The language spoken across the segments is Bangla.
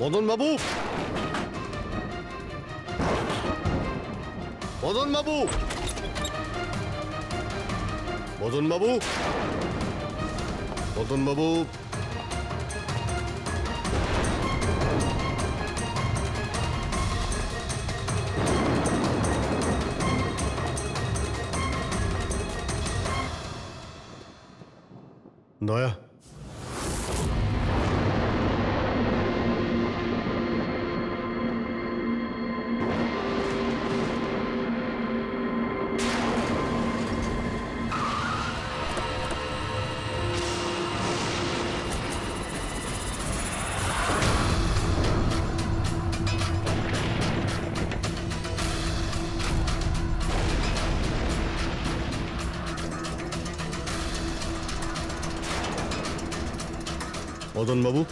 মদন বাবু, মদন বাবু, মদন বাবু, মদন বাবু, দয়া, মদন বাবু,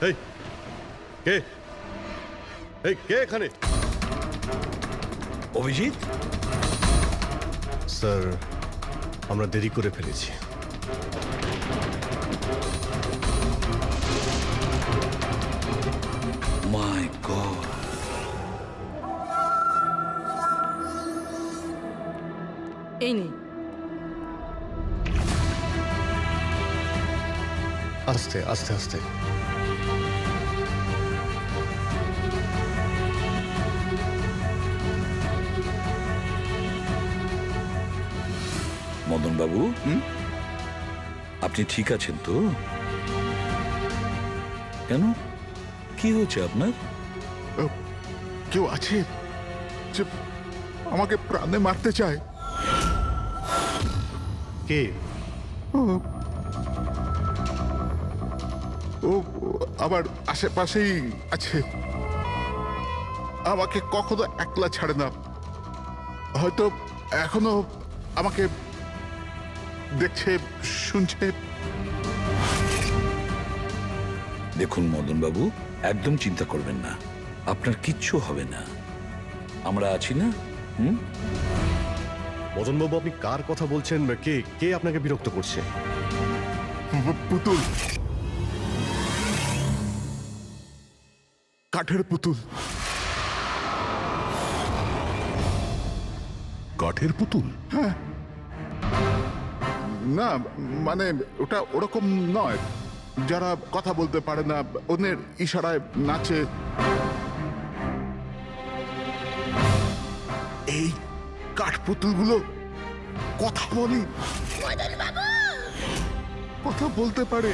এই কে, এই কে এখানে? অভিজিৎ স্যার, আমরা দেরি করে ফেলেছি। মাই গড, এই নেই। আস্তে আস্তে আস্তে। মদন বাবু, আপনি ঠিক আছেন তো? কেন, কি হয়েছে আপনার? কেউ আছে যে আমাকে প্রাণে মারতে চায়? কে? ও আবার আশেপাশেই আছে, আমাকে কখনো একলা ছাড়ে না। হয়তো এখনো আমাকে দেখছে, শুনছে। দেখুন মদন বাবু, একদম চিন্তা করবেন না, আপনার কিচ্ছু হবে না, আমরা আছি না? মদন বাবু, আপনি কার কথা বলছেন? কে কে আপনাকে বিরক্ত করছে? পুতুল, কাঠের পুতুল। কাঠের পুতুল? হ্যাঁ, না মানে ওটা ওরকম নয়, যারা কথা বলতে পারে না, অন্যের ইশারায় নাচে। এই কাঠ পুতুলগুলো কথা বলে, কথা বলতে পারে,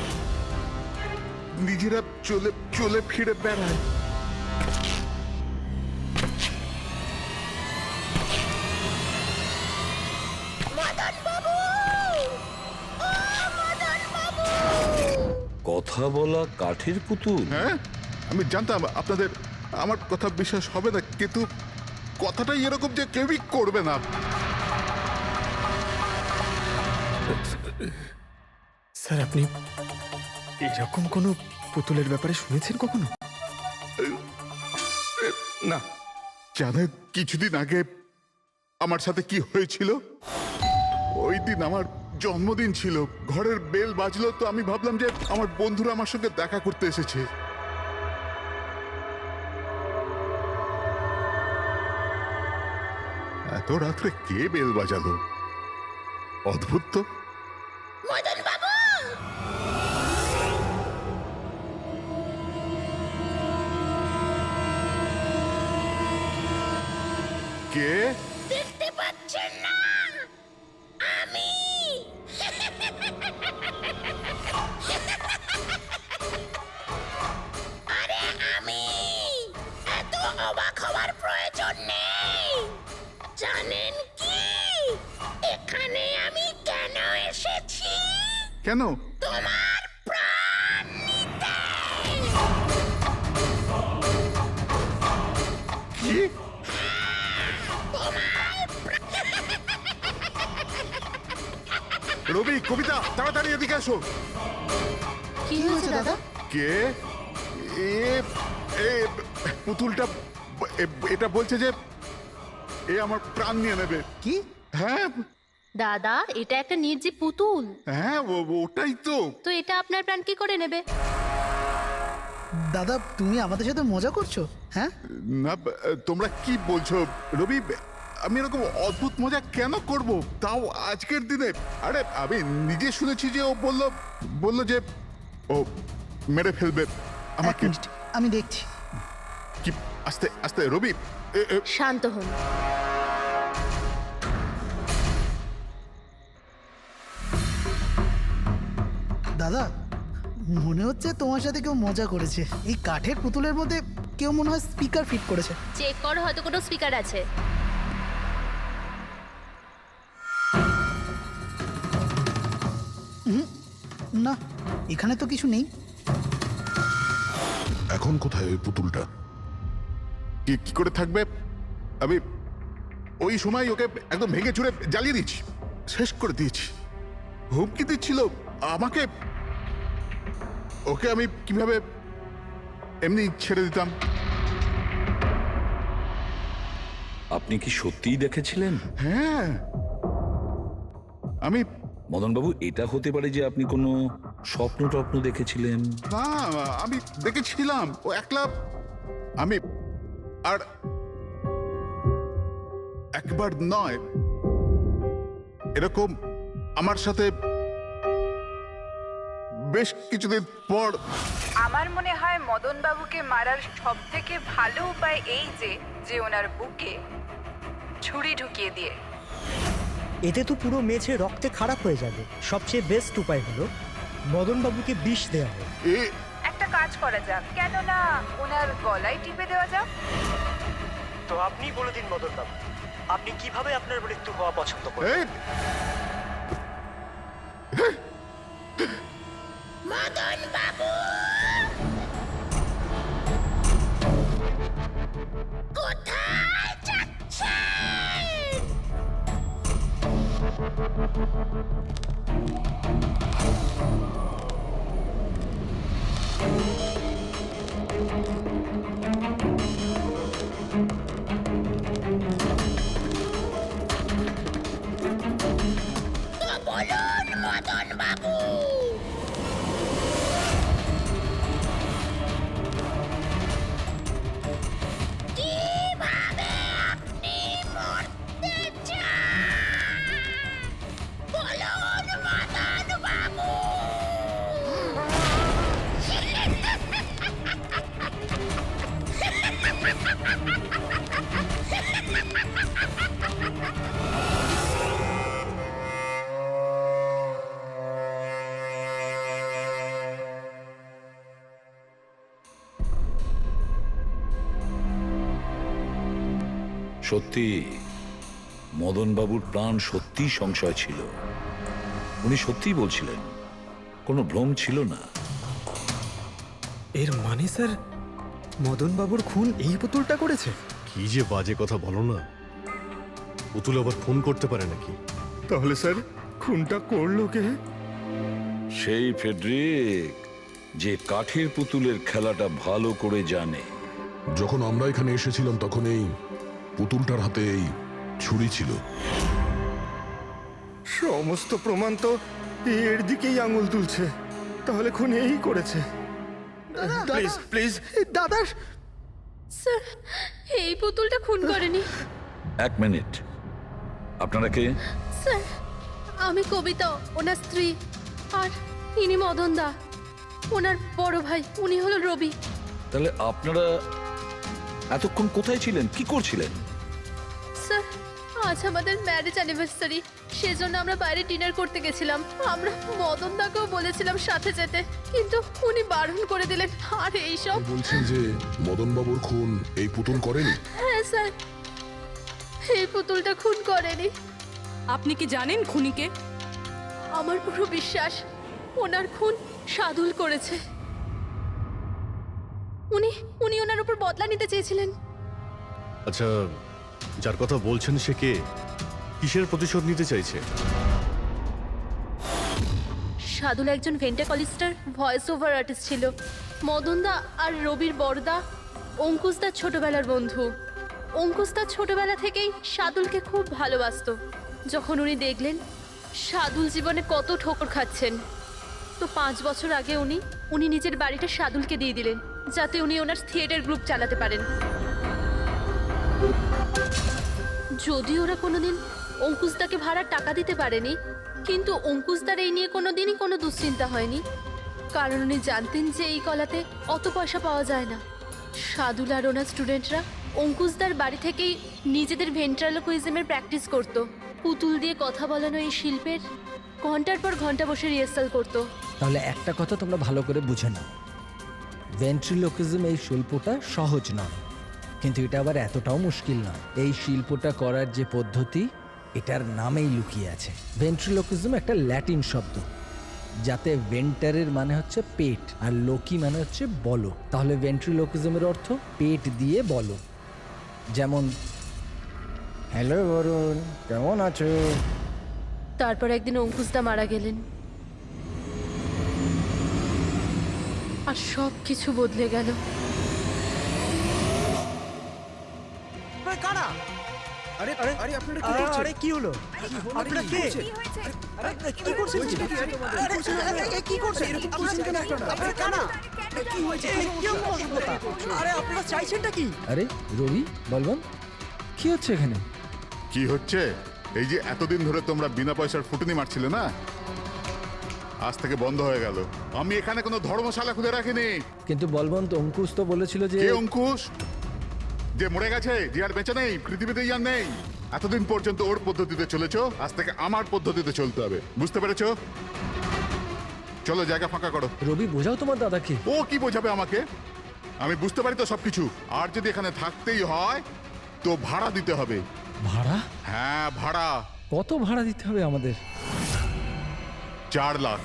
নিজেরা চলে চলে ফিরে বেড়ায়। কথা বলা কাঠের পুতুল? হ্যাঁ, আমি জানতাম আপনাদের আমার কথা বিশ্বাস হবে না, কিন্তু কথাটাই এরকম যে কেউই করবে না। স্যার, আপনি এরকম কোনো পুতুলের ব্যাপারে শুনেছেন কখনো? না, জানেন কিছুদিন আগে আমার সাথে কি হয়েছিল? ওই দিন আমার জন্মদিন ছিল, ঘরের বেল বাজলো, তো আমি ভাবলাম যে আমার বন্ধুরা আমার সঙ্গে দেখা করতে এসেছে। এত রাত্রে কে বেল বাজালো? অদ্ভুত তো। কে? দেখতে পাচ্ছেন না আমি? আরে আমি! এত অবাক হওয়ার প্রয়োজন নেই। জানেন কি এখানে আমি কেন এসেছি? কেন? তোমার প্রাণ নিতে। কি? রবি, কবিতা, তাড়াতাড়ি এদিকে আসো। কি হয়েছে দাদা? কে? এ এ পুতুলটা এটা বলছে যে এ আমার প্রাণ নিয়ে নেবে। কি? হ্যাঁ দাদা, এটা একটা নির্জীব পুতুল। হ্যাঁ, ওটাই তো। তো এটা আপনার প্রাণ কি করে নেবে? দাদা, তুমি আমাদের সাথে মজা করছো? হ্যাঁ, না, তোমরা কি বলছো রবি? আমি এরকম অদ্ভুত মজা কেন করব, তাও আজকের দিনে? আরে আমি নিজে শুনেছি যে ও বললো যে ও মেরে ফেলবে এক আমাকে। মিনিট, আমি দেখছি। কি? আস্তে আস্তে রবি। শান্ত হন। দাদা, মনে হচ্ছে তোমার সাথে কেউ মজা করেছে। এই কাঠের পুতুলের মধ্যে কেউ মনে হয় স্পিকার ফিট করেছে। চেক করো, হয়তো কোনো স্পিকার আছে। না, এখানে তো কিছু নেই। এখন কোথায় ওই পুতুলটা? কি করে থাকবে? আমি ওই সময় ওকে একদম ভেঙে চুরে জ্বালিয়ে দিচ্ছি, শেষ করে দিয়েছি। হুমকি দিচ্ছিল আমাকে। ওকে আমি কিভাবে এমনি ছেড়ে দিতাম? আপনি কি সত্যিই দেখেছিলেন? হ্যাঁ, আমি মদনবাবু, এটা হতে পারে যে আপনি কোনো স্বপ্ন টপ্ন দেখেছিলেন। না, আমি দেখেছিলাম ও একলা। আমি আর একবার নয়, এরকম আমার সাথে বেশ কিছুদিন পর। আমার মনে হয় মদন বাবুকে মারার সব থেকে ভালো উপায় এই যে ওনার বুকে ছুরি ঢুকিয়ে দিয়ে। এতে তো পুরো মেঝে রক্তে খারাপ হয়ে যাবে। সবচেয়ে বেস্ট উপায় হলো মদনবাবুকে বিষ দেওয়া হবে। একটা কাজ করা যাক, কেন না ওনার গলায় টিপে দেওয়া যাক? তো আপনি বলে দিন মদনবাবু, আপনি কিভাবে আপনার মৃত্যু হওয়া পছন্দ করেন? মদন বাবু, কোথায় যাচ্ছেন? তো বলুন মদন বাবু। কিভাবে আপনি মরতে চান? বলুন মদন বাবু। সত্যি মদনবাবুর প্রাণ সত্যি সংশয় ছিল। উনি সত্যিই বলছিলেন, কোনো ভ্রম ছিল না। এর মানে স্যার, মদনবাবুর খুন এই পুতুলটা করেছে? কি যে বাজে কথা বলো না। পুতুল আবার খুন করতে পারে নাকি? তাহলে স্যার, খুনটা করলো কে? সেই ফেডরিক, যে কাঠের পুতুলের খেলাটা ভালো করে জানে। যখন আমরা এখানে এসেছিলাম তখন এই পুতুলটার হাতে এই ছুরি ছিল। সমস্ত প্রমাণ তো এর দিকেই আঙুল তুলছে। তাহলে খুন এই করেছে। Please please. দাদা স্যার এই পুতুলটা খুন করেনি। এক মিনিট, আপনারা কে? স্যার আমি কবিতা, ওনার স্ত্রী, আর ইনি মদন দা, ওনার বড় ভাই। উনি হলো রবি। তাহলে আপনারা এতক্ষণ কোথায় ছিলেন, কি করছিলেন? স্যার আজ আমাদের ম্যারেজ অ্যানিভার্সারি, সেজন্য আমরা বাইরে ডিনার করতে গেছিলাম। আমরা মদন দাকেও বলেছিলাম সাথে যেতে, কিন্তু উনি বারণ করে দিলেন। আর এইসব বলছেন যে মদন বাবুর খুন এই পুতুল করেনি? হ্যাঁ স্যার, এই পুতুলটা খুন করেনি। আপনি কি জানেন খুনিকে? আমার পুরো বিশ্বাস ওনার খুন সাদুল করেছে। উনি উনি ওনার উপর বদলা নিতে চেয়েছিলেন। আচ্ছা, যার কথা বলছেন সে কে? কিসের প্রতিশোধ নিতে চাইছে? সাদুল একজন ভেন্টাকলিস্টার ভয়েস ওভার আর্টিস্ট ছিল। মদনদা আর রবির বড়দা অঙ্কুশদার ছোটবেলার বন্ধু। অঙ্কুশদা ছোটবেলা থেকেই সাদুলকে খুব ভালোবাসতো। যখন উনি দেখলেন সাদুল জীবনে কত ঠোকর খাচ্ছেন, তো 5 বছর আগে উনি নিজের বাড়িটা সাদুলকে দিয়ে দিলেন, যাতে উনি ওনার থিয়েটার গ্রুপ চালাতে পারেন। যদি ওরা কোনোদিন অঙ্কুশদাকে ভাড়ার টাকা দিতে পারেনি, কিন্তু অঙ্কুশদার এই নিয়ে কোনোদিনই কোনো দুশ্চিন্তা হয়নি, কারণ উনি জানতেন যে এই কলাতে অত পয়সা পাওয়া যায় না। সাদুল আর ওনার স্টুডেন্টরা অঙ্কুশদার বাড়ি থেকেই নিজেদের ভেন্ট্রালোকুইজমের প্র্যাকটিস করত। পুতুল দিয়ে কথা বলানো এই শিল্পের ঘন্টার পর ঘন্টা বসে রিহার্সাল করত। তাহলে একটা কথা তোমরা ভালো করে বুঝে নাও, ভেন্ট্রিলোকিজম এই শিল্পটা সহজ নয়, কিন্তু এটা আবার এতটাও মুশকিল নয়। এই শিল্পটা করার যে পদ্ধতি, এটার নামেই লুকিয়ে আছে। ভেন্ট্রিলোকিজম একটা ল্যাটিন শব্দ, যাতে ভেন্টারের মানে হচ্ছে পেট আর লোকি মানে হচ্ছে বলো। তাহলে ভেন্ট্রিলোকিজমের অর্থ পেট দিয়ে বলো। যেমন, হ্যালো বরুণ, কেমন আছো? তারপর একদিন অঙ্কুশদা মারা গেলেন, আর সব কিছু বদলে গেল। কারা? আরে আরে আরে আপনারা কি আরে করছেন? আরে কি হলো? আপনারা কে? আরে কি করছেন? আরে কি করছেন? এরকম করছেন কেন আপনারা? আপনারা কারা? কি হয়েছে? কি অসভ্যতা? আরে আপনারা চাইছেনটা কি? আরে রবি, বলবান, কি হচ্ছে এখানে? কি হচ্ছে? এই যে এতদিন ধরে তোমরা বিনা পয়সার ফুটুনি মারছিলে না, আজ থেকে বন্ধ হয়ে গেল। আমি এখানে কোনো ধর্মশালা খুলে রাখিনি। কিন্তু বলবন্ত, অঙ্কুশ তো বলেছিল যে কে অঙ্কুশ? যে মরে গেছে, যে আর বেঁচে নেই, পৃথিবীতেই আর নেই। এতদিন পর্যন্ত ওর পদ্ধতিতে চলেছো, আজ থেকে আমার পদ্ধতিতে চলতে হবে। বুঝতে পেরেছো? চলো জায়গা ফাঁকা করো। রবি, বোঝাও তোমার দাদাকে। ও কি বোঝাবে আমাকে? আমি বুঝতে পারি তো সবকিছু। আর যদি এখানে থাকতেই হয় তো ভাড়া দিতে হবে। ভাড়া? হ্যাঁ, ভাড়া। কত ভাড়া দিতে হবে আমাদের? 4 লাখ।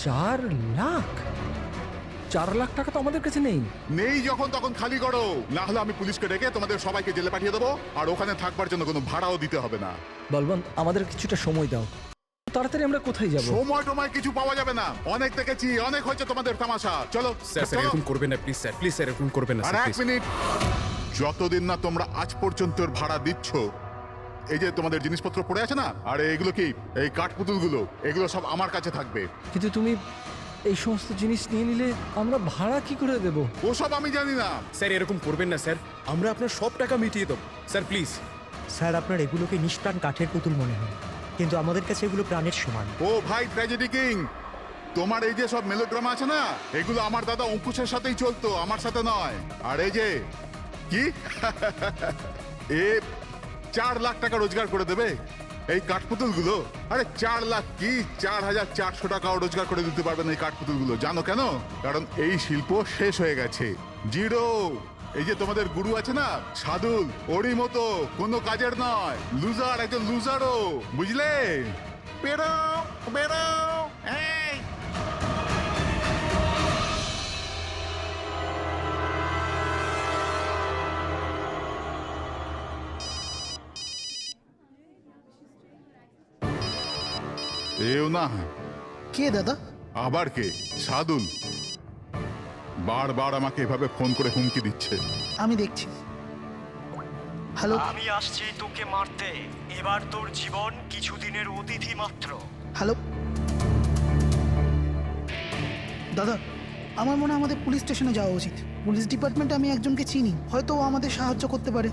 4 লাখ? 4 লাখ টাকা তো আমাদের কাছে নেই। নেই যখন তখন খালি করো, না হলে আমি পুলিশকে ডেকে তোমাদের সবাইকে জেলে পাঠিয়ে দেবো, আর ওখানে থাকবার জন্য কোনো ভাড়াও দিতে হবে না। বলবন্ত, আমাদের কিছুটা সময় দাও, তাড়াতাড়ি আমরা কোথায় যাব? সময় টময় কিছু পাওয়া যাবে না। অনেক দেখেছি, অনেক হয়েছে তোমাদের তামাশা। চলো স্যার স্যার, এরকম করবেন না প্লিজ স্যার, প্লিজ স্যার, এরকম করবেন না আর স্যার, 1 প্লিজ। মিনিট, যতদিন না তোমরা আজ পর্যন্ত ওর ভাড়া দিচ্ছ, এই যে তোমাদের জিনিসপত্র পড়ে আছে না, আর এগুলো কি, এই কাঠপুতুলগুলো, এগুলো সব আমার কাছে থাকবে। কিন্তু তুমি এই সমস্ত জিনিস নিয়ে নিলে আমরা ভাড়া কি করে দেব? ওসব আমি জানি না। স্যার এরকম করবেন না স্যার, আমরা আপনার সব টাকা মিটিয়ে দেবো স্যার, প্লিজ। স্যার, আপনার এগুলোকে নিষ্প্রাণ কাঠের পুতুল মনে হয়, কিন্তু আমাদের কাছে এগুলো প্রাণের সমান। ও ভাই ট্র্যাজেডি কিং, তোমার এই যে সব মেলোড্রামা আছে না, এগুলো আমার দাদা অঙ্কুশের সাথেই চলতো, আমার সাথে নয়। আর এই যে কি এ 4 লাখ টাকা রোজগার করে দেবে এই কাঠপুতুলগুলো। আরে 4 লাখ কি, 4,400 টাকাও রোজগার করে দিতে পারবে না এই কাঠপুতুলগুলো। জানো কেন? কারণ এই শিল্প শেষ হয়ে গেছে, জিরো। এই যে তোমাদের গুরু আছে না সাদুল, ওরই মতো কোনো কাজের নয়, লুজার, একজন লুজারও, বুঝলে? বেরো বেরো। এই এও না। কে দাদা? আবার কে? সাদুল বারবার আমাকে এভাবে ফোন করে হুমকি দিচ্ছে। আমি দেখছি। হ্যালো আমি আসছি তোকে মারতে। এবার তোর জীবন কিছুদিনের অতিথি মাত্র। হ্যালো দাদা, আমার মনে হয় আমাদের পুলিশ স্টেশনে যাওয়া উচিত। পুলিশ ডিপার্টমেন্টে আমি একজনকে চিনি, হয়তো ও আমাদের সাহায্য করতে পারে।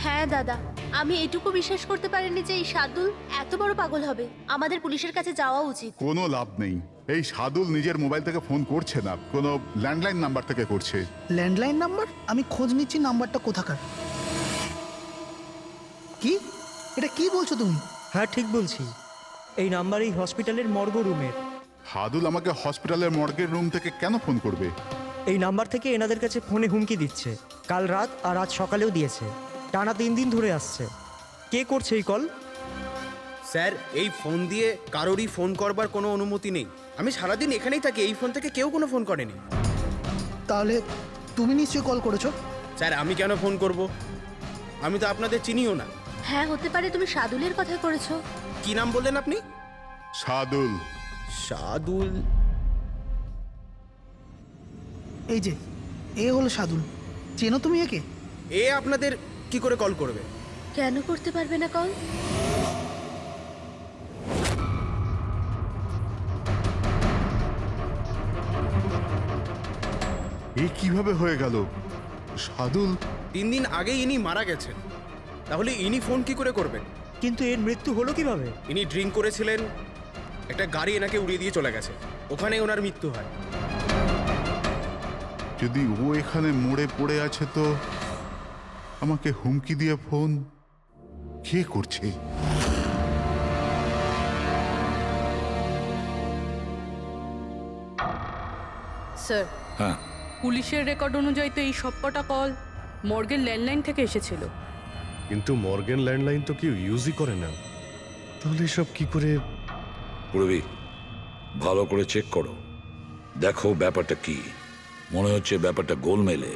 হ্যাঁ দাদা, আমি এটুকু বিশ্বাস করতে পারিনি যে এই শার্দুল এত বড় পাগল হবে। আমাদের পুলিশের কাছে যাওয়া উচিত। কোনো লাভ নেই। এই শাদুল নিজের মোবাইল থেকে ফোন করছে না, কোনো ল্যান্ডলাইন নাম্বার থেকে করছে। Landline number? আমি খোঁজ নিচ্ছি নাম্বারটা কোথাকার। কি? এটা কি বলছো তুমি? হ্যাঁ ঠিক বলছি, এই নাম্বার এই হসপিটালের মর্গ রুমের। শাদুল আমাকে হসপিটালের মর্গের রুম থেকে কেন ফোন করবে? এই নাম্বার থেকে এনাদের কাছে ফোনে হুমকি দিচ্ছে। কাল রাত আর আজ সকালেও দিয়েছে, টানা 3 দিন ধরে আসছে। কে করছে এই কল? স্যার, এই ফোন দিয়ে কারোরই ফোন করবার কোনো অনুমতি নেই। আমি সারাদিন এখানেই থাকি, এই ফোন থেকে কেউ কোনো ফোন করেনি। তাহলে তুমি নিশ্চয়ই কল করেছো। স্যার, আমি কেন ফোন করব? আমি তো আপনাদের চিনিও না। হ্যাঁ হতে পারে তুমি শাদুলের কথা করেছো। কি নাম বললেন আপনি? শাদুল। শাদুল? এই যে এ হলো শাদুল, চেনো তুমি একে? এ আপনাদের কি করে কল করবে? কেন করতে পারবে না কল? এ কিভাবে হয়ে গেল? শাদুল 3 দিন আগে ইনি মারা গেছেন, তাহলে ইনি ফোন কি করে করবেন? কিন্তু এর মৃত্যু হলো কিভাবে? ইনি ড্রিঙ্ক করেছিলেন, একটা গাড়ি এনাকে উড়িয়ে দিয়ে চলে গেছে, ওখানে ওনার মৃত্যু হয়। যদি ও এখানে মরে পড়ে আছে, তো আমাকে হুমকি দিয়ে ফোন কে করছে? স্যার, হ্যাঁ, পুলিশের রেকর্ড অনুযায়ী তো এই সবকটা কল মর্গের ল্যান্ডলাইন থেকে এসেছিল। কিন্তু মর্গেন ল্যান্ডলাইন তো কেউ ইউজই করে না, তাহলে সব কি করে? পুরবি ভালো করে চেক করো, দেখো ব্যাপারটা কি। মনে হচ্ছে ব্যাপারটা গোলমেলে।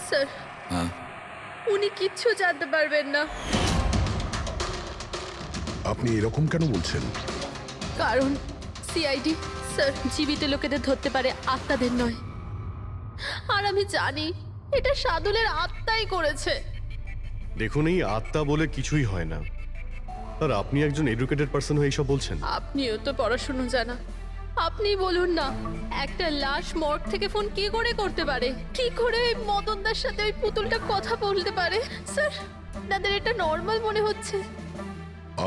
স্যার, হ্যাঁ, উনি কিচ্ছু জানতে পারবেন না। আপনি এরকম কেন বলছেন? কারণ সিআইডি স্যার জীবিত লোকেদের ধরতে পারে, আত্মাদের নয়। আর আমি জানি এটা শাদুলের আত্মাই করেছে। দেখুন, এই আত্মা বলে কিছুই হয় না। আর আপনি একজন এডুকেটেড পার্সন হয়ে এইসব বলছেন? আপনিও তো পড়াশুনো জানা, আপনি বলুন না, একটা লাশ মর্গ থেকে ফোন কি করে করতে পারে? কি করে ওই মদনদার সাথে ওই পুতুলটা কথা বলতে পারে? স্যার, তাদের এটা নর্মাল মনে হচ্ছে।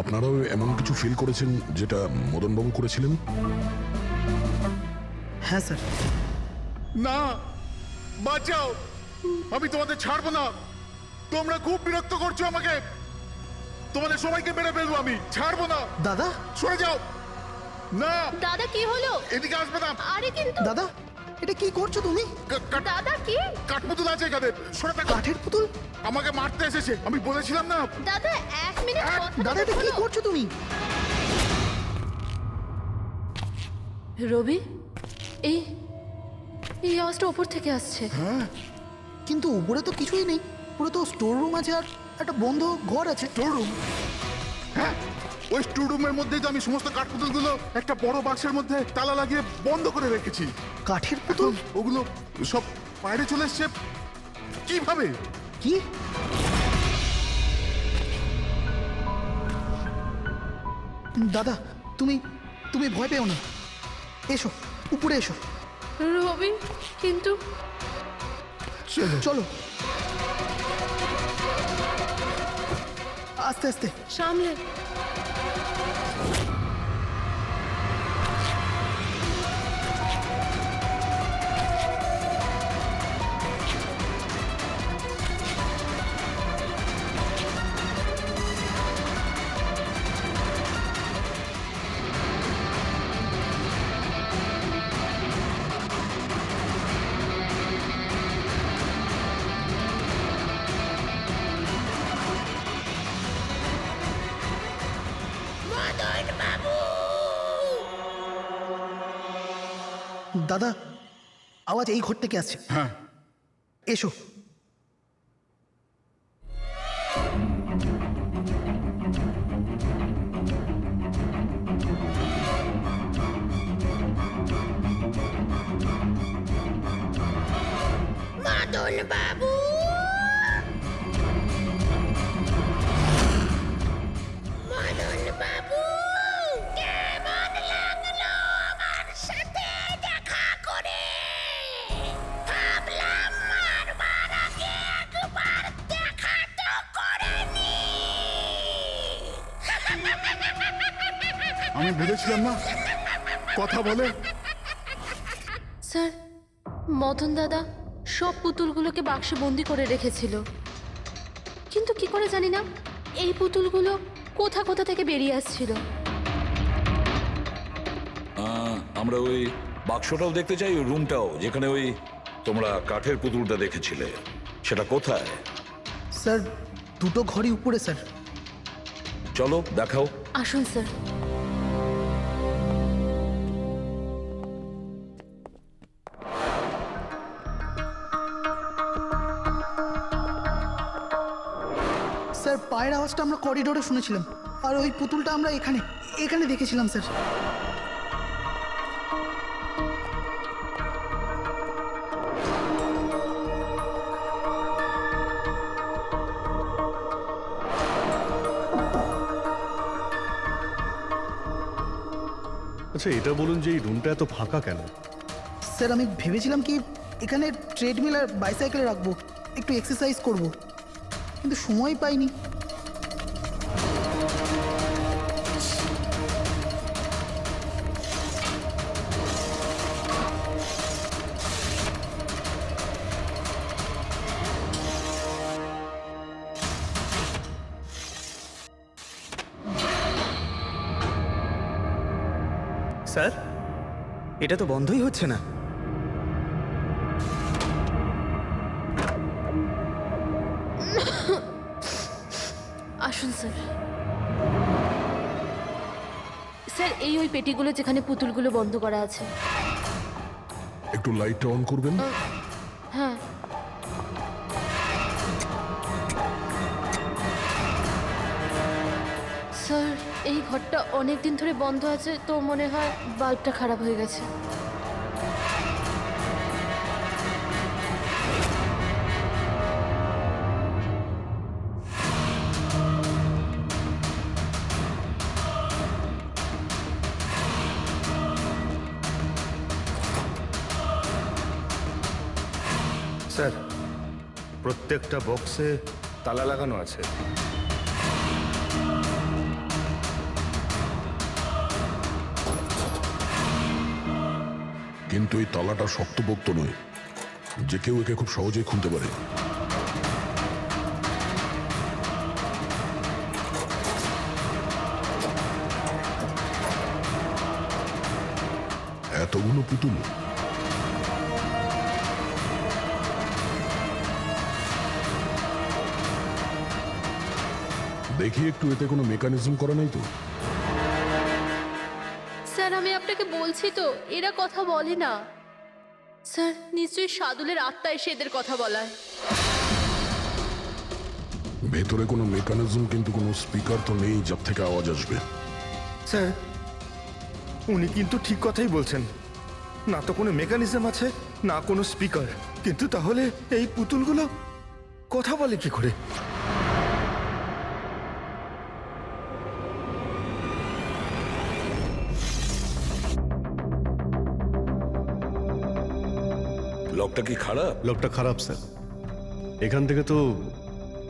আপনারাও এমন কিছু ফিল করেছেন যেটা মদনবাবু করেছিলেন? হ্যাঁ স্যার। না, বাঁচাও, আমি তোমাদের ছাড়বো না। তোমরা খুব বিরক্ত করছো আমাকে। তোমাদের সবাইকে মেরে ফেলবো আমি, ছাড়বো না। দাদা, সরে যাও। না, দাদা কি হলো? এদিকে আসবে না। আরে কিন্তু দাদা এটা কি করছো তুমি? দাদা কি? কাঠপুতুল আছে এখানে, সরে থাকো। কাঠের পুতুল? আমাকে মারতে এসেছে, আমি বলেছিলাম না। দাদা 1 মিনিট কথা দাদা এটা কি করছো তুমি? রবি, এই এই আওয়াজটা ওপর থেকে আসছে। হ্যাঁ, কিন্তু উপরে তো কিছুই নেই, পুরো তো স্টোর রুম আছে আর একটা বন্ধ ঘর আছে। Store room? হ্যাঁ, ওই স্টোর রুমের মধ্যেই তো আমি সমস্ত কাঠপুতুলগুলো একটা বড় বাক্সের মধ্যে তালা লাগিয়ে বন্ধ করে রেখেছি। কাঠের পুতুল? ওগুলো সব বাইরে চলে এসছে কিভাবে? কি? দাদা তুমি তুমি ভয় পেও না, এসো উপরে এসো। রবি, কিন্তু চলো আস্তে আস্তে সামলে। দাদা, আওয়াজ এই ঘর থেকে আসছে। হ্যাঁ, এসো। মদন বাবু, বলেছিলাম না কথা বলে। স্যার, মদন দাদা সব পুতুলগুলোকে বাক্সে বন্দি করে রেখেছিল, কিন্তু কি করে জানি না এই পুতুলগুলো কোথা কোথা থেকে বেরিয়ে আসছিল। আমরা ওই বাক্সটাও দেখতে চাই, ওই রুমটাও যেখানে ওই তোমরা কাঠের পুতুলটা দেখেছিলে, সেটা কোথায়? স্যার দুটো ঘরই উপরে স্যার। চলো দেখাও। আসুন স্যার। স্যার পায়ের আওয়াজটা আমরা করিডোরে শুনেছিলাম, আর ওই পুতুলটা আমরা এখানে এখানে দেখেছিলাম স্যার। আচ্ছা এটা বলুন যে এই রুমটা এত ফাঁকা কেন? স্যার আমি ভেবেছিলাম কি এখানে ট্রেডমিল আর বাইসাইকেল রাখবো, একটু এক্সারসাইজ করব, কিন্তু সময় পাইনি। স্যার এটা তো বন্ধই হচ্ছে না। আসুন স্যার। স্যার এই ওই পেটিগুলো যেখানে পুতুলগুলো বন্ধ করা আছে। একটু লাইটটা অন করবেন? হ্যাঁ। স্যার এই ঘরটা অনেক দিন ধরে বন্ধ আছে, তো মনে হয় বাল্বটা খারাপ হয়ে গেছে। স্যার প্রত্যেকটা বক্সে তালা লাগানো আছে। কিন্তু এই তালাটা শক্তপোক্ত নয়, যে কেউ একে খুব সহজেই খুলতে পারে। এতগুলো পুতুল, দেখি একটু এতে কোনো মেকানিজম করা নেই তো? স্যার আমি আপনাকে বলছি তো এরা কথা বলে না। স্যার নিশ্চয়ই সাদুলের আত্মা এসে এদের কথা বলায়। ভেতরে কোনো মেকানিজম কিন্তু কোনো স্পিকার তো নেই যার থেকে আওয়াজ আসবে। স্যার উনি কিন্তু ঠিক কথাই বলছেন, না তো কোনো মেকানিজম আছে না কোনো স্পিকার, কিন্তু তাহলে এই পুতুলগুলো কথা বলে কি করে? লকটা কি খারাপ? লকটা খারাপ স্যার। এখান থেকে তো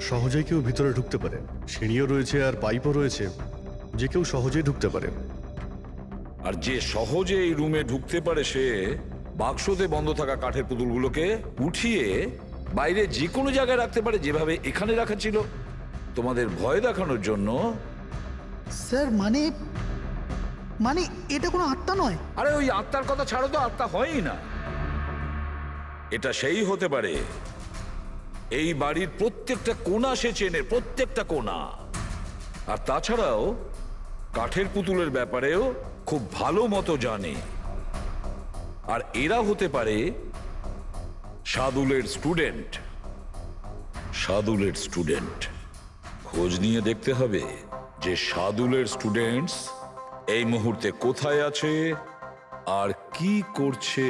সহজেই কেউ ভিতরে ঢুকতে পারে, সিঁড়িও রয়েছে আর পাইপও রয়েছে, যে কেউ সহজেই ঢুকতে পারে। আর যে সহজে এই রুমে ঢুকতে পারে সে বাক্সতে বন্ধ থাকা কাঠের পুতুলগুলোকে উঠিয়ে বাইরে যে কোনো জায়গায় রাখতে পারে, যেভাবে এখানে রাখা ছিল তোমাদের ভয় দেখানোর জন্য। স্যার মানে মানে এটা কোনো আত্মা নয়? আরে ওই আত্মার কথা ছাড়ো তো, আত্মা হয়ই না। এটা সেই হতে পারে এই বাড়ির প্রত্যেকটা কোণা সে চেনে, প্রত্যেকটা কোণা। আর তাছাড়াও কাঠের পুতুলের ব্যাপারেও খুব ভালো মতো জানে। আর এরা হতে পারে সাদুলের স্টুডেন্ট। সাদুলের স্টুডেন্ট খোঁজ নিয়ে দেখতে হবে যে সাদুলের স্টুডেন্টস এই মুহূর্তে কোথায় আছে আর কি করছে।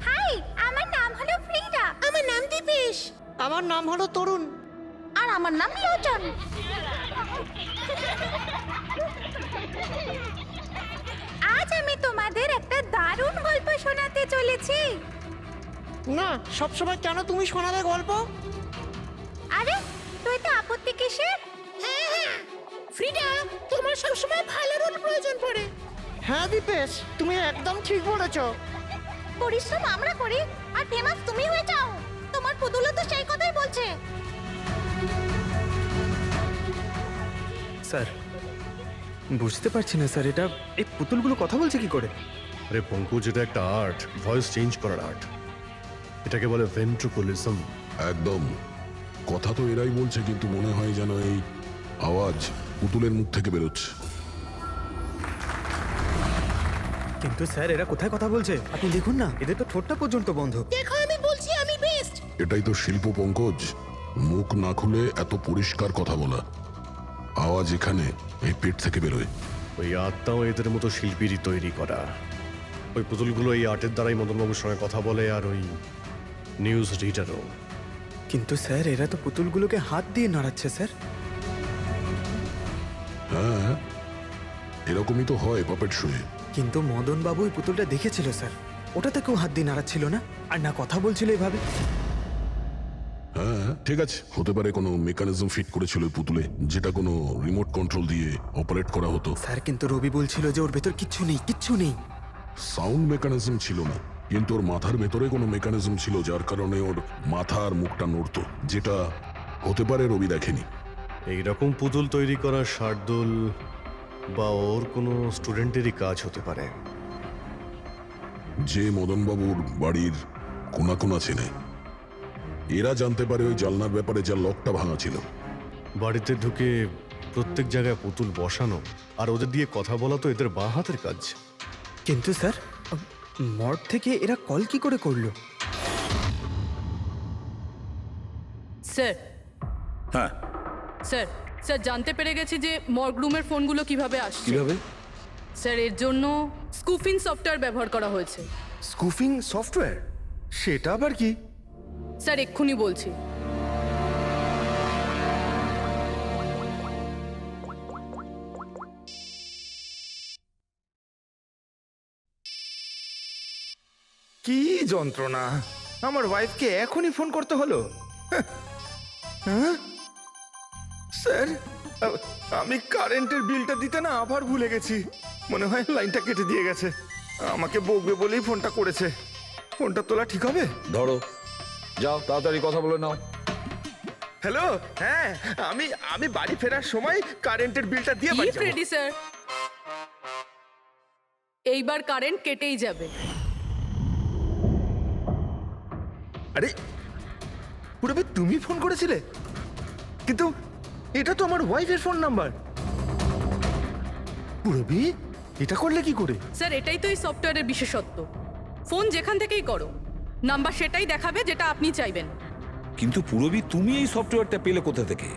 হাই, আমার নাম হলো ফ্রিডা। আমার নাম দীপেশ। আমার নাম হলো তরুণ। আর আমার নাম লোচন। আজ আমি তোমাদের একটা দারুণ গল্প শোনাতে চলেছি। না, সবসময় কেন তুমি শোনাবে গল্প? আরে তুই তো আপত্তি কিসের? হ্যাঁ হ্যাঁ ফ্রিডা, তোমার সবসময় ভালো রোল প্রয়োজন পড়ে। হ্যাঁ দীপেশ, তুমি একদম ঠিক বলেছো। পরিশ্রম আমরা করি আর ফেমাস তুমি হয়ে যাও। তোমার পুতুলও তো সেই কথাই বলছে। স্যার বুঝতে পারছি না স্যার, এটা এই পুতুলগুলো কথা বলছে কি করে? আরে পঙ্কজ, এটা একটা আর্ট, ভয়েস চেঞ্জ করার আর্ট। এটাকে বলে ভেন্ট্রিকুলিজম। একদম। কথা তো এরাই বলছে, কিন্তু মনে হয় যেন এই আওয়াজ পুতুলের মুখ থেকে বেরোচ্ছে। কিন্তু স্যার এরা কোথায় কথা বলছে? আপনি দেখুন না, এদের তো ঠোঁটটা পর্যন্ত বন্ধ। দেখো, আমি বলছি আমি বেস্ট। এটাই তো শিল্প পঙ্কজ, মুখ না খুলে এত পরিষ্কার কথা বলা। আওয়াজ এখানে এই পেট থেকে বেরোয়। ওই আর্টটাও এদের মতো শিল্পীরই তৈরি করা। ওই পুতুলগুলো এই আর্টের দ্বারাই মদনবাবুর সঙ্গে কথা বলে, আর ওই নিউজ রিডারও। কিন্তু স্যার এরা তো পুতুলগুলোকে হাত দিয়ে নাড়াচ্ছে স্যার। হ্যাঁ, এরকমই তো হয় পাপেট শুয়ে। কিন্তু মদন বাবু ওই পুতুলটা দেখেছিল স্যার, ওটাতে কেউ হাত দিয়ে নাড়াচ্ছিল না, আর না কথা বলছিল এভাবে। হ্যাঁ ঠিক আছে, হতে পারে কোনো মেকানিজম ফিট করেছিল ওই পুতুলে, যেটা কোনো রিমোট কন্ট্রোল দিয়ে অপারেট করা হতো। স্যার কিন্তু রবি বলছিল যে ওর ভেতর কিচ্ছু নেই, কিচ্ছু নেই। সাউন্ড মেকানিজম ছিল না, কিন্তু ওর মাথার ভেতরে কোনো মেকানিজম ছিল, যার কারণে ওর মাথা আর মুখটা নড়তো, যেটা হতে পারে রবি দেখেনি। এইরকম পুতুল তৈরি করা শার্দুল বা ওর কোনো স্টুডেন্টেরই কাজ হতে পারে। যে মদনবাবুর বাড়ির কোনা কোনা চেনে, এরা জানতে পারে ওই জানলার ব্যাপারে, যার লকটা ভাঙা ছিল। বাড়িতে ঢুকে প্রত্যেক জায়গায় পুতুল বসানো আর ওদের দিয়ে কথা বলা তো এদের বাঁ হাতের কাজ। কিন্তু স্যার মর্গ থেকে এরা কল কি করে করলো? স্যার হ্যাঁ, স্যার স্যার জানতে পেরে গেছি যে মর্গ রুমের ফোনগুলো কিভাবে আসছে। কিভাবে? স্যার এর জন্য স্কুফিং সফটওয়্যার ব্যবহার করা হয়েছে। স্কুফিং সফটওয়্যার? সেটা আবার কি? স্যার এক্ষুনি বলছি। কি যন্ত্রণা! আমার ওয়াইফকে এখনই ফোন করতে হলো। হ্যাঁ স্যার, আমি কারেন্টের বিলটা দিতে না আবার ভুলে গেছি। মনে হয় লাইনটা কেটে দিয়ে গেছে। আমাকে বকবে বলেই ফোনটা করেছে। ফোনটা তোলা ঠিক হবে? ধরো, যাও তাড়াতাড়ি কথা বলে নাও। হ্যালো, হ্যাঁ আমি বাড়ি ফেরার সময় কারেন্টের বিলটা দিয়ে বাড়ি যাবো। রেডি স্যার, এইবার কারেন্ট কেটেই যাবে। আরে পুরবি, তুমি ফোন করেছিলে? কিন্তু এটা তো আমার ওয়াইফের ফোন নাম্বার। পুরবি, এটা করলে কি করে? স্যার এটাই তো এই সফটওয়্যারের বিশেষত্ব। ফোন যেখান থেকেই করো, নাম্বার সেটাই দেখাবে যেটা আপনি চাইবেন। কিন্তু পুরবি, তুমি এই সফটওয়্যারটা পেলে কোথা থেকে?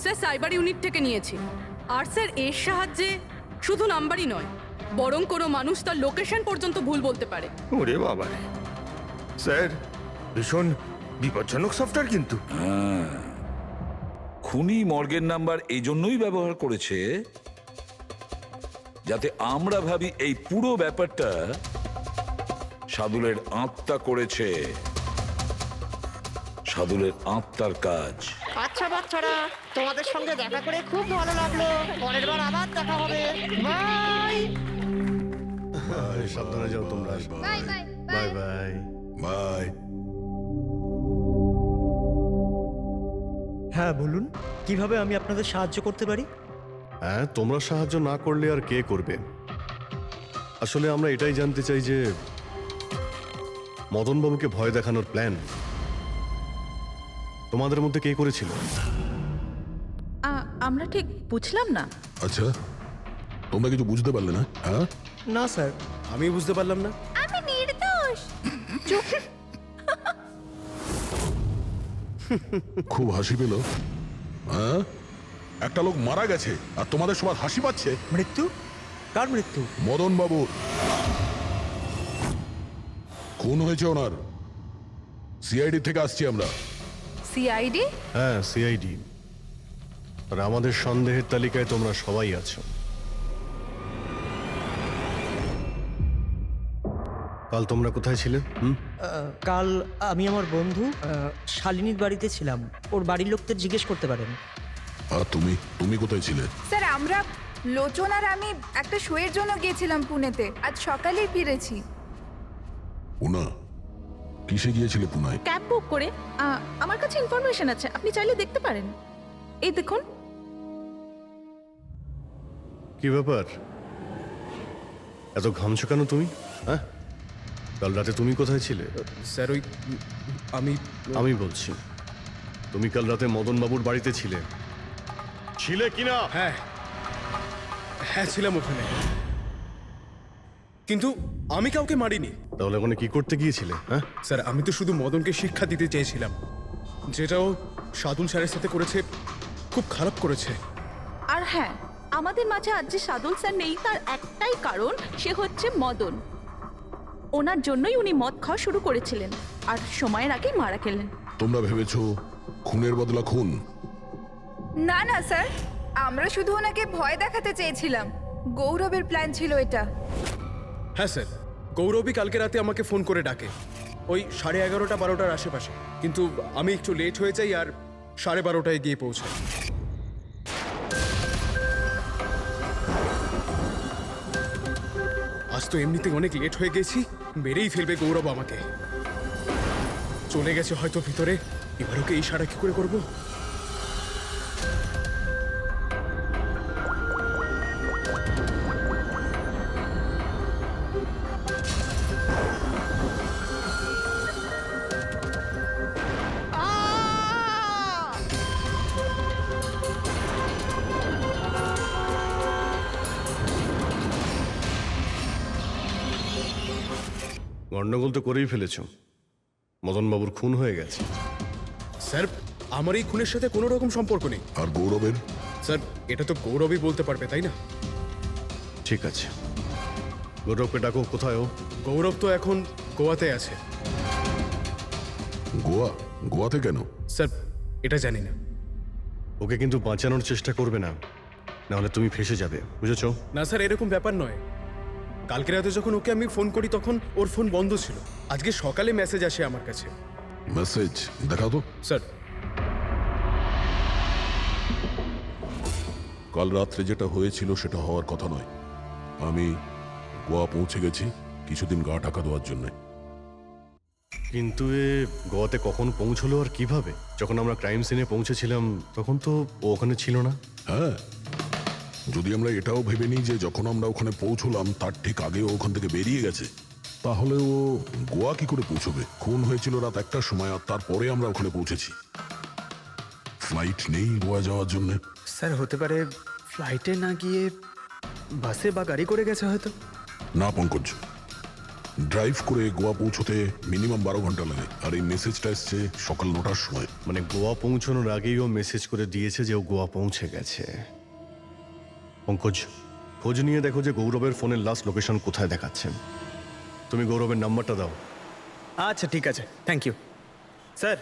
স্যার সাইবার ইউনিট থেকে নিয়েছি। আর স্যার এর সাহায্যে শুধু নাম্বারই নয়, বরং কোনো মানুষ তার লোকেশন পর্যন্ত ভুল বলতে পারে। ওরে বাবা, স্যার ভীষণ বিপজ্জনক সফটওয়্যার কিন্তু। খুনি মর্গের নাম্বার এই জন্যই ব্যবহার করেছে যাতে আমরা ভাবি এই পুরো ব্যাপারটা সাদুলের আত্মা করেছে। সাদুলের আত্মার কাজ। আচ্ছা বাচ্চারা, তোমাদের সঙ্গে দেখা করে খুব ভালো লাগলো। পরের বার আবার দেখা হবে। বাই। সাবধানে যাও তোমরা। Bye bye bye bye bye. হ্যাঁ বলুন, কিভাবে আমি আপনাদের সাহায্য করতে পারি? হ্যাঁ, তোমরা সাহায্য না করলে আর কে করবে? আসলে আমরা এটাই জানতে চাই যে মদনবাবুকে ভয় দেখানোর প্ল্যান তোমাদের মধ্যে কে করেছিল? আমরা ঠিক বুঝলাম না। আচ্ছা, তোমরা কিছু বুঝতে পারলে না? হ্যাঁ, না স্যার, আমি বুঝতে পারলাম না। আমি নির্দোষ। খুব হাসি পেল। হ্যাঁ, একটা লোক মারা গেছে আর তোমাদের সবার হাসি পাচ্ছে। মৃত্যু? কার মৃত্যু? মদন বাবুর খুন হয়েছে ওনার। সিআইডি থেকে আসছি আমরা। সিআইডি? হ্যাঁ, সিআইডি। আর আমাদের সন্দেহের তালিকায় তোমরা সবাই আছো। কাল তোমরা কোথায় ছিলে? কাল আমি আমার বন্ধু শালিনীর বাড়িতে ছিলাম। ওর বাড়ির লোকদের জিজ্ঞেস করতে পারেন। আর তুমি কোথায় ছিলে? স্যার আমরা লোচন আর আমি একটা শোয়ের জন্য গিয়েছিলাম পুনেতে, আজ সকালেই ফিরেছি। পুনা কিসে গিয়েছিলে পুনায়? ক্যাব বুক করে আমার কাছে ইনফরমেশন আছে, আপনি চাইলে দেখতে পারেন। এই দেখুন। কি ব্যাপার, এত ঘামছো কেন তুমি? হ্যাঁ, কাল রাতে তুমি কোথায় ছিলে? স্যার ওই আমি বলছি, তুমি কাল রাতে মদন বাবুর বাড়িতে ছিলে কিনা? হ্যাঁ হ্যাঁ ছিলাম ওখানে, কিন্তু আমি কাউকে মারিনি। তাহলে ওখানে কি করতে গিয়েছিলে? হ্যাঁ স্যার আমি তো শুধু মদনকে শিক্ষা দিতে চেয়েছিলাম, যেটাও সাদুল স্যারের সাথে করেছে, খুব খারাপ করেছে। আর হ্যাঁ, আমাদের মাঝে আজ যে সাদুল স্যার নেই তার একটাই কারণ, সে হচ্ছে মদন। ওনার জন্যই উনি মদ খাওয়া শুরু করেছিলেন আর সময়ের আগেই মারা গেলেন। তোমরা ভেবেছো খুনের বদলা খুন? না না স্যার, আমরা শুধু ওনাকে ভয় দেখাতে চেয়েছিলাম। গৌরবের প্ল্যান ছিল এটা। হ্যাঁ স্যার, গৌরবই কালকে রাতে আমাকে ফোন করে ডাকে, ওই 11:30 12টার আশেপাশে, কিন্তু আমি একটু লেট হয়ে যাই আর 12:30টায় গিয়ে পৌঁছাই। আজ তো এমনিতে অনেক লেট হয়ে গেছি, মেরেই ফেলবে গৌরব আমাকে। চলে গেছে হয়তো ভিতরে, এবার ওকে ইশারা কি করে করবো? গন্ডগোল তো করেই ফেলেছো, মদন বাবুর খুন হয়ে গেছে। স্যার আমার এই খুনের সাথে কোনো রকম সম্পর্ক নেই। আর গৌরবের? স্যার এটা তো গৌরবই বলতে পারবে, তাই না? ঠিক আছে, গৌরবকে ডাকো। কোথায় ও? গৌরব তো এখন গোয়াতে আছে। গোয়া? গোয়াতে কেন? স্যার এটা জানি না। ওকে কিন্তু বাঁচানোর চেষ্টা করবে না, নাহলে তুমি ফেসে যাবে, বুঝেছো? না স্যার, এরকম ব্যাপার নয়। কালকে রাতে যখন ওকে আমি ফোন করি তখন ওর ফোন বন্ধ ছিল, আজকে সকালে মেসেজ আসে আমার কাছে। মেসেজ দেখাও তো। স্যার কাল রাত্রে যেটা হয়েছিল সেটা হওয়ার কথা নয়। আমি গোয়া পৌঁছে গেছি কিছুদিন গা ঢাকা দেওয়ার জন্য। কিন্তু এ গোয়াতে কখন পৌঁছলো আর কিভাবে? যখন আমরা ক্রাইম সিনে পৌঁছেছিলাম তখন তো ও ওখানে ছিল না। হ্যাঁ, যদি আমরা এটাও ভেবে নিই যে যখন আমরা ওখানে পৌঁছলাম তার ঠিক আগে ও ওখান থেকে বেরিয়ে গেছে, তাহলে ও গোয়া কি করে পৌঁছবে? খুন হয়েছিল রাত 1টার সময়, আর তারপরে আমরা ওখানে পৌঁছেছি। ফ্লাইট নেই গোয়া যাওয়ার জন্য। স্যার হতে পারে ফ্লাইটে না গিয়ে বাসে বা গাড়ি করে গেছে হয়তো। না পঙ্কজ, ড্রাইভ করে গোয়া পৌঁছতে মিনিমাম 12 ঘন্টা লাগে, আর এই মেসেজটা এসছে সকাল 9টার সময়। মানে গোয়া পৌঁছানোর আগেই ও মেসেজ করে দিয়েছে যে ও গোয়া পৌঁছে গেছে। পঙ্কজ, খোঁজ নিয়ে দেখো যে গৌরবের ফোনের লাস্ট লোকেশন কোথায় দেখাচ্ছে। তুমি গৌরবের নাম্বারটা দাও। আচ্ছা ঠিক আছে, থ্যাংক ইউ স্যার।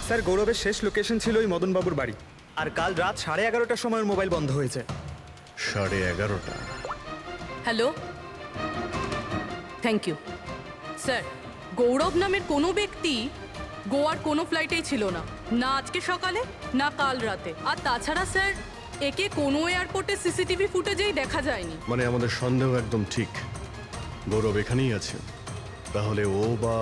স্যার গৌরবের শেষ লোকেশন ছিল ওই মদনবাবুর বাড়ি, আর কাল রাত 11:30টার সময় ওর মোবাইল বন্ধ হয়েছে। 11:30? Hello, thank you sir. Gaurav নামের কোনো ব্যক্তি গোয়ার কোনো ফ্লাইটেই ছিল না, না আজকে সকালে না কাল রাতে। আর তাছাড়া স্যার, একে কোনো এয়ারপোর্টে সিসিটিভি ফুটেজেই দেখা যায়নি। মানে আমাদের সন্দেহ একদম ঠিক, গৌরব এখানেই আছে। তাহলে ও বা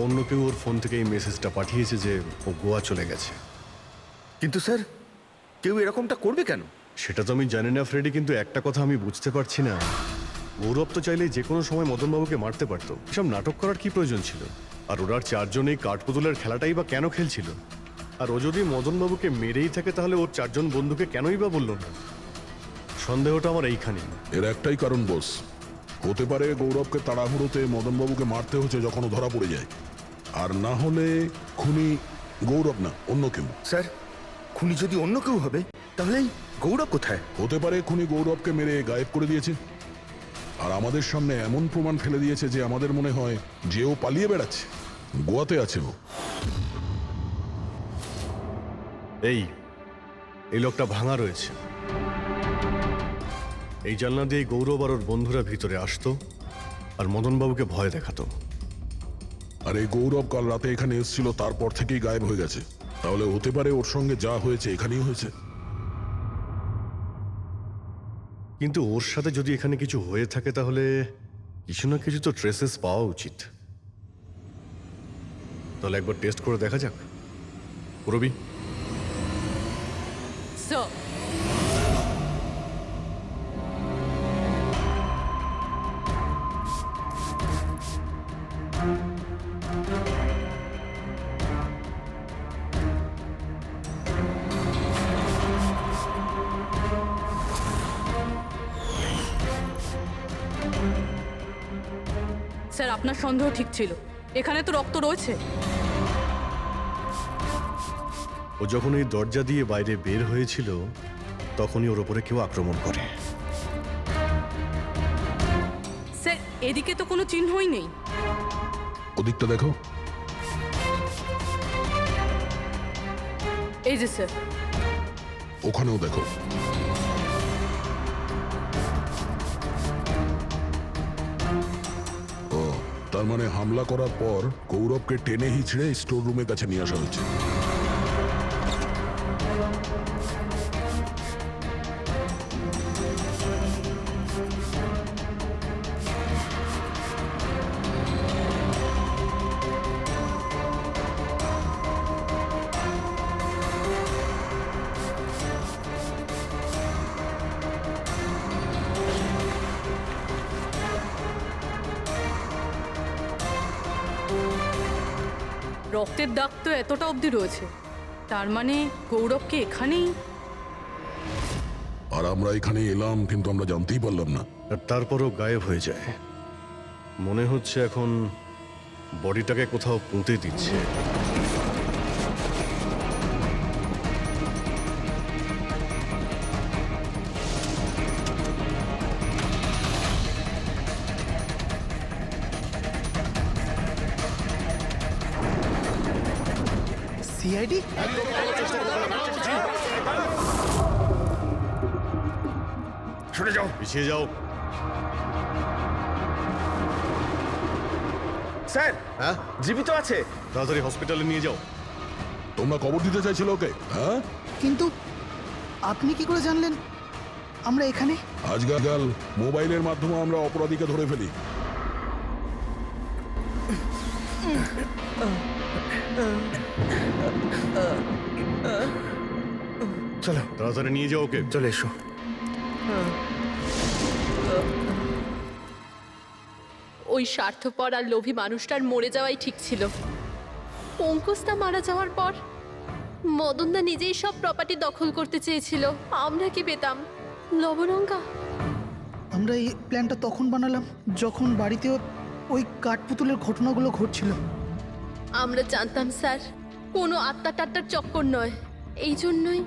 অন্য কেউ ওর ফোন থেকে এই মেসেজটা পাঠিয়েছে যে ও গোয়া চলে গেছে। কিন্তু স্যার কেউ এরকমটা করবে কেন? সেটা তো আমি জানি না ফ্রেডি, কিন্তু একটা কথা আমি বুঝতে পারছি না, গৌরব তো চাইলে যে কোনো সময় মদনবাবুকে মারতে পারতো। এসব নাটক করার কি প্রয়োজন ছিল? আর ওরার 4 জন এই কাঠপুতুলের খেলাটাই বা কেন খেলছিল? আর ও যদি মদনবাবুকে মেরেই থাকে তাহলে ওর 4 জন বন্ধুকে কেনই বা বললো না? সন্দেহটা আমার এইখানেই। এর একটাই কারণ বস, হতে পারে গৌরবকে তাড়াহুড়োতে মদনবাবুকে মারতে হচ্ছে যখন ও ধরা পড়ে যায়, আর না হলে খুনি গৌরব না অন্য কেউ। স্যার খুনি যদি অন্য কেউ হবে তাহলে এই গৌরব কোথায়? হতে পারে খুনি গৌরবকে মেরে গায়েব করে দিয়েছে, আর আমাদের সামনে এমন প্রমাণ ফেলে দিয়েছে যে আমাদের মনে হয় যে ও পালিয়ে বেড়াচ্ছে, গোয়াতে আছে ও। এই লোকটা ভাঙা রয়েছে। এই জানলা দিয়ে গৌরব আর ওর বন্ধুরা ভিতরে আসতো আর মদনবাবুকে ভয় দেখাতো। আর এই গৌরব কাল রাতে এখানে এসেছিল, তারপর থেকেই গায়েব হয়ে গেছে। তাহলে হতে পারে ওর সঙ্গে যা হয়েছে এখানেই হয়েছে। কিন্তু ওর সাথে যদি এখানে কিছু হয়ে থাকে তাহলে কিছু না কিছু তো ট্রেসেস পাওয়া উচিত। তাহলে একবার টেস্ট করে দেখা যাক। রবি, স্যার স্যার আপনার সন্দেহ ঠিক ছিল, এখানে তো রক্ত রয়েছে। ও যখন এই দরজা দিয়ে বাইরে বের হয়েছিল তখনই ওর ওপরে কেউ আক্রমণ করে। স্যার এদিকে তো কোনো চিহ্নই নেই। ওদিকটা দেখো। এই যে স্যার, ওখানেও দেখো। ও, তার মানে হামলা করার পর গৌরবকে টেনে হিচড়ে স্টোর রুমের কাছে নিয়ে আসা হয়েছে। রক্তের দাগ তো এতটা অবধি রয়েছে, তার মানে গৌরবকে এখানেই। আর আমরা এখানে এলাম কিন্তু আমরা জানতেই পারলাম না। আর তারপরও গায়েব হয়ে যায়। মনে হচ্ছে এখন বডিটাকে কোথাও পুঁতে দিচ্ছে। সিআইডি? সরে যাও পিছিয়ে যাও। স্যার। হ্যাঁ, জীবিত আছে। তাড়াতাড়ি হসপিটালে নিয়ে যাও। তোমরা কবর দিতে চাইছিল ওকে? হ্যাঁ, কিন্তু আপনি কি করে জানলেন আমরা এখানে? আজকাল মোবাইলের মাধ্যমে আমরা অপরাধীকে ধরে ফেলি। চলো তাড়াতাড়ি নিয়ে যাও ওকে। চলে এসো। ওই স্বার্থপর আর লোভী মানুষটার মরে যাওয়াই ঠিক ছিল। অঙ্কুশদা মারা যাওয়ার পর মদনদা নিজেই সব প্রপার্টি দখল করতে চেয়েছিল। আমরা কি পেতাম? লবণঙ্গা। আমরা এই প্ল্যানটা তখন বানালাম যখন বাড়িতে ওই কাঠপুতুলের ঘটনাগুলো ঘটছিল। আমরা জানতাম স্যার কোনো আত্মা টাত্মার চক্কর নয়। এই জন্যই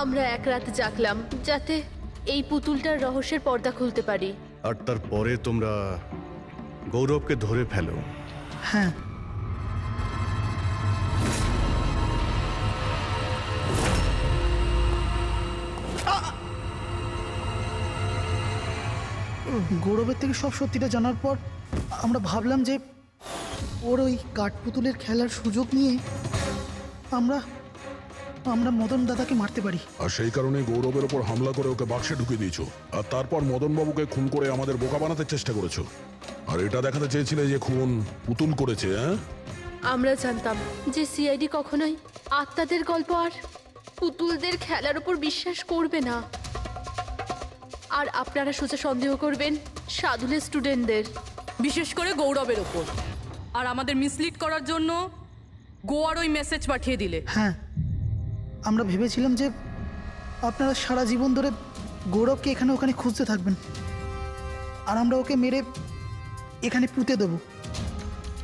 আমরা এক রাত জাগলাম যাতে এই পুতুলটার রহস্যের পর্দা খুলতে পারি। আর তারপরে তোমরা গৌরবকে ধরে ফেলো। হ্যাঁ, গৌরবের থেকে সব সত্যিটা জানার পর আমরা ভাবলাম যে ওর ওই কাঠপুতুলের খেলার সুযোগ নিয়ে আমরা আমরা মদন দাদাকে মারতে পারি। আর সেই কারণে গৌরবের ওপর হামলা করে ওকে বাক্সে ঢুকিয়ে দিয়েছো। আর তারপর মদনবাবুকে খুন করে আমাদের বোকা বানাতে চেষ্টা করেছো। আর এটা দেখাতে চেয়েছিলে যে খুন পুতুল করেছে। হ্যাঁ, আমরা জানতাম যে সিআইডি কখনোই আত্মাদের গল্প আর পুতুলদের খেলার উপর বিশ্বাস করবে না। আর আপনারা সোজা সন্দেহ করবেন সাধুলের স্টুডেন্টদের, বিশেষ করে গৌরবের ওপর। আর আমাদের মিসলিড করার জন্য গোয়ার ওই মেসেজ পাঠিয়ে দিলে। হ্যাঁ, আমরা ভেবেছিলাম যে আপনারা সারা জীবন ধরে গৌরবকে এখানে ওখানে খুঁজতে থাকবেন আর আমরা ওকে মেরে এখানে পুঁতে দেবো।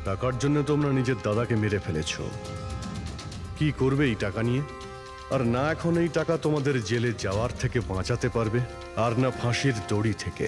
টাকার জন্য তোমরা নিজের দাদাকে মেরে ফেলেছো। কি করবে এই টাকা নিয়ে? আর না এখন এই টাকা তোমাদের জেলে যাওয়ার থেকে বাঁচাতে পারবে, আর না ফাঁসির দড়ি থেকে।